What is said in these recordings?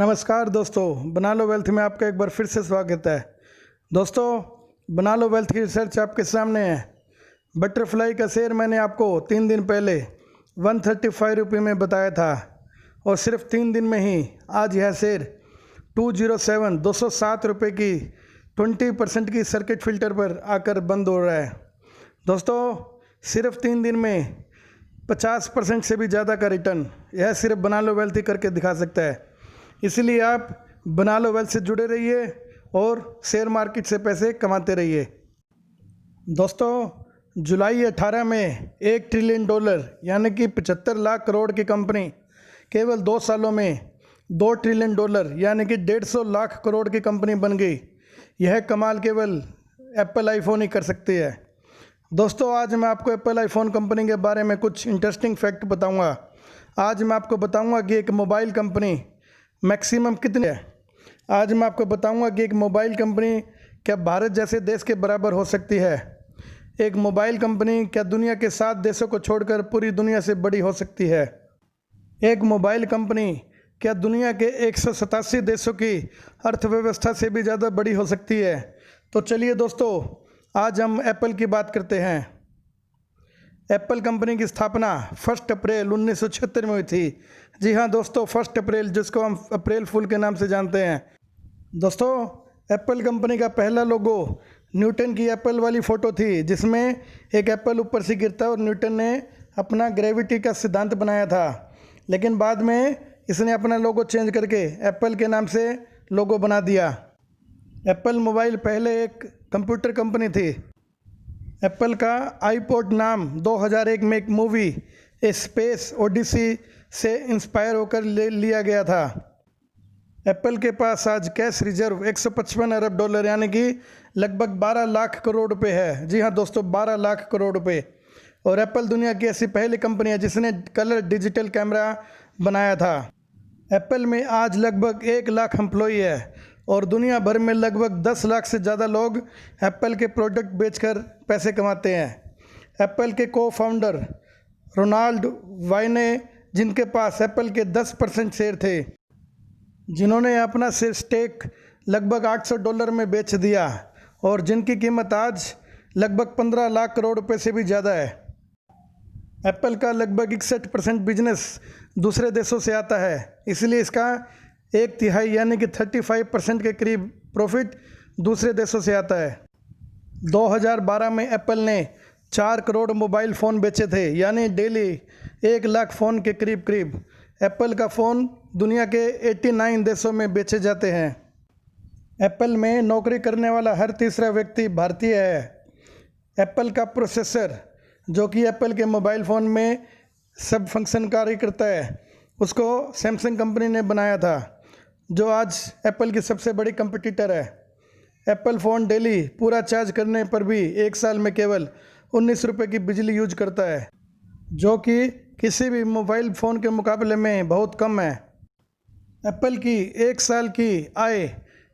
नमस्कार दोस्तों, बना लो वेल्थ में आपका एक बार फिर से स्वागत है। दोस्तों, बना लो वेल्थ की रिसर्च आपके सामने है। बटरफ्लाई का शेयर मैंने आपको 3 दिन पहले 135 रुपये में बताया था और सिर्फ 3 दिन में ही आज यह शेयर 207 रुपये की 20% की सर्किट फिल्टर पर आकर बंद हो रहा है। दोस्तों, सिर्फ 3 दिन में 50% से भी ज़्यादा का रिटर्न यह सिर्फ बना लो वेल्थ ही करके दिखा सकता है। इसलिए आप बना लो वेल्थ से जुड़े रहिए और शेयर मार्केट से पैसे कमाते रहिए। दोस्तों, जुलाई 18 में $1 ट्रिलियन यानी कि 75 लाख करोड़ की कंपनी केवल 2 सालों में $2 ट्रिलियन यानी कि 150 लाख करोड़ की कंपनी बन गई। यह कमाल केवल एप्पल आईफोन ही कर सकती है। दोस्तों, आज मैं आपको एप्पल आईफोन कंपनी के बारे में कुछ इंटरेस्टिंग फैक्ट बताऊंगा। आज मैं आपको बताऊंगा कि एक मोबाइल कंपनी मैक्सिमम कितने है। आज मैं आपको बताऊंगा कि एक मोबाइल कंपनी क्या भारत जैसे देश के बराबर हो सकती है। एक मोबाइल कंपनी क्या दुनिया के 7 देशों को छोड़कर पूरी दुनिया से बड़ी हो सकती है। एक मोबाइल कंपनी क्या दुनिया के 187 देशों की अर्थव्यवस्था से भी ज़्यादा बड़ी हो सकती है। तो चलिए दोस्तों, आज हम एप्पल की बात करते हैं। एप्पल कंपनी की स्थापना 1 अप्रैल 1976 में हुई थी। जी हाँ दोस्तों, 1 अप्रैल, जिसको हम अप्रैल फूल के नाम से जानते हैं। दोस्तों, एप्पल कंपनी का पहला लोगो न्यूटन की एप्पल वाली फ़ोटो थी, जिसमें एक एप्पल ऊपर से गिरता है और न्यूटन ने अपना ग्रेविटी का सिद्धांत बनाया था। लेकिन बाद में इसने अपना लोगो चेंज करके एप्पल के नाम से लोगो बना दिया। एप्पल मोबाइल पहले एक कंप्यूटर कंपनी थी। एप्पल का आईपॉड नाम 2001 में एक मूवी ए स्पेस ओडिसी से इंस्पायर होकर लिया गया था। एप्पल के पास आज कैश रिजर्व $155 अरब यानी कि लगभग 12 लाख करोड़ रुपए है। जी हाँ दोस्तों, 12 लाख करोड़ रुपए। और एप्पल दुनिया की ऐसी पहली कंपनी है जिसने कलर डिजिटल कैमरा बनाया था। एप्पल में आज लगभग 1 लाख एम्प्लॉई है और दुनिया भर में लगभग 10 लाख से ज़्यादा लोग एप्पल के प्रोडक्ट बेचकर पैसे कमाते हैं। एप्पल के को फाउंडर रोनाल्ड वायने, जिनके पास एप्पल के 10% शेयर थे, जिन्होंने अपना शेयर स्टेक लगभग $800 में बेच दिया और जिनकी कीमत आज लगभग 15 लाख करोड़ रुपए से भी ज़्यादा है। एप्पल का लगभग 61% बिजनेस दूसरे देशों से आता है, इसलिए इसका 1/3 यानी कि 35% के करीब प्रॉफिट दूसरे देशों से आता है। 2012 में एप्पल ने 4 करोड़ मोबाइल फ़ोन बेचे थे, यानी डेली 1 लाख फ़ोन के करीब करीब एप्पल का फ़ोन दुनिया के 89 देशों में बेचे जाते हैं। एप्पल में नौकरी करने वाला हर तीसरा व्यक्ति भारतीय है। एप्पल का प्रोसेसर, जो कि एप्पल के मोबाइल फ़ोन में सब फंक्शन कार्य करता है, उसको सैमसंग कंपनी ने बनाया था, जो आज एप्पल की सबसे बड़ी कंपटीटर है। एप्पल फ़ोन डेली पूरा चार्ज करने पर भी 1 साल में केवल 19 रुपये की बिजली यूज करता है, जो कि किसी भी मोबाइल फ़ोन के मुकाबले में बहुत कम है। एप्पल की 1 साल की आय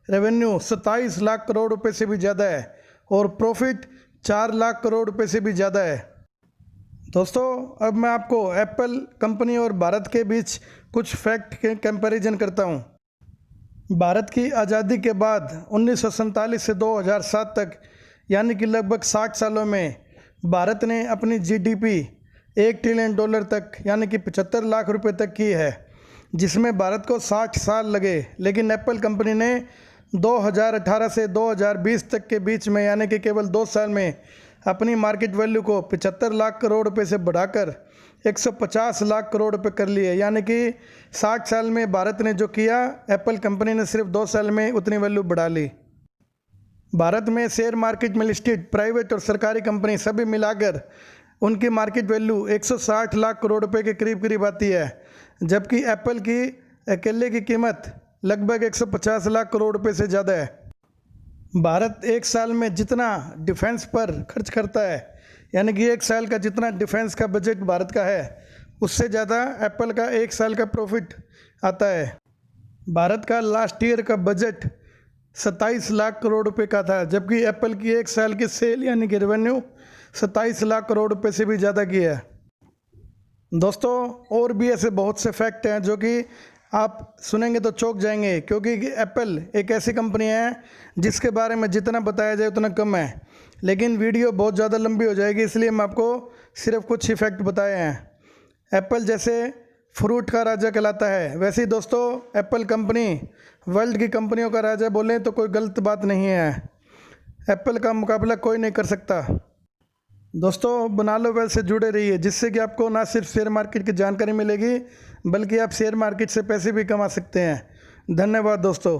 रेवेन्यू 27 लाख करोड़ रुपए से भी ज़्यादा है और प्रॉफिट 4 लाख करोड़ रुपए से भी ज़्यादा है। दोस्तों, अब मैं आपको एप्पल कंपनी और भारत के बीच कुछ फैक्ट के कंपैरिजन करता हूँ। भारत की आज़ादी के बाद 1947 से 2007 तक यानी कि लगभग 60 सालों में भारत ने अपनी जीडीपी $1 ट्रिलियन तक यानी कि 75 लाख रुपए तक की है, जिसमें भारत को 60 साल लगे। लेकिन एप्पल कंपनी ने 2018 से 2020 तक के बीच में यानी कि केवल 2 साल में अपनी मार्केट वैल्यू को 75 लाख करोड़ रुपए से बढ़ाकर 150 लाख करोड़ रुपए कर लिए। यानी कि 60 साल में भारत ने जो किया, एप्पल कंपनी ने सिर्फ 2 साल में उतनी वैल्यू बढ़ा ली। भारत में शेयर मार्केट में लिस्टेड प्राइवेट और सरकारी कंपनी सभी मिलाकर उनकी मार्केट वैल्यू 160 लाख करोड़ रुपए के करीब करीब आती है, जबकि एप्पल की अकेले की कीमत लगभग 150 लाख करोड़ रुपए से ज़्यादा है। भारत 1 साल में जितना डिफेंस पर खर्च करता है, यानी कि 1 साल का जितना डिफेंस का बजट भारत का है, उससे ज़्यादा एप्पल का 1 साल का प्रॉफिट आता है। भारत का लास्ट ईयर का बजट 27 लाख करोड़ रुपए का था, जबकि एप्पल की 1 साल की सेल यानी कि रेवेन्यू 27 लाख करोड़ रुपए से भी ज़्यादा की है। दोस्तों, और भी ऐसे बहुत से फैक्ट हैं जो कि आप सुनेंगे तो चौंक जाएंगे, क्योंकि एप्पल एक ऐसी कंपनी है जिसके बारे में जितना बताया जाए उतना कम है। लेकिन वीडियो बहुत ज़्यादा लंबी हो जाएगी, इसलिए मैं आपको सिर्फ कुछ ही फैक्ट बताए हैं। एप्पल जैसे फ्रूट का राजा कहलाता है, वैसे ही दोस्तों एप्पल कंपनी वर्ल्ड की कंपनियों का राजा बोलें तो कोई गलत बात नहीं है। एप्पल का मुकाबला कोई नहीं कर सकता। दोस्तों बना लो वेल से जुड़े रहिए, जिससे कि आपको ना सिर्फ शेयर मार्केट की जानकारी मिलेगी, बल्कि आप शेयर मार्केट से पैसे भी कमा सकते हैं। धन्यवाद दोस्तों।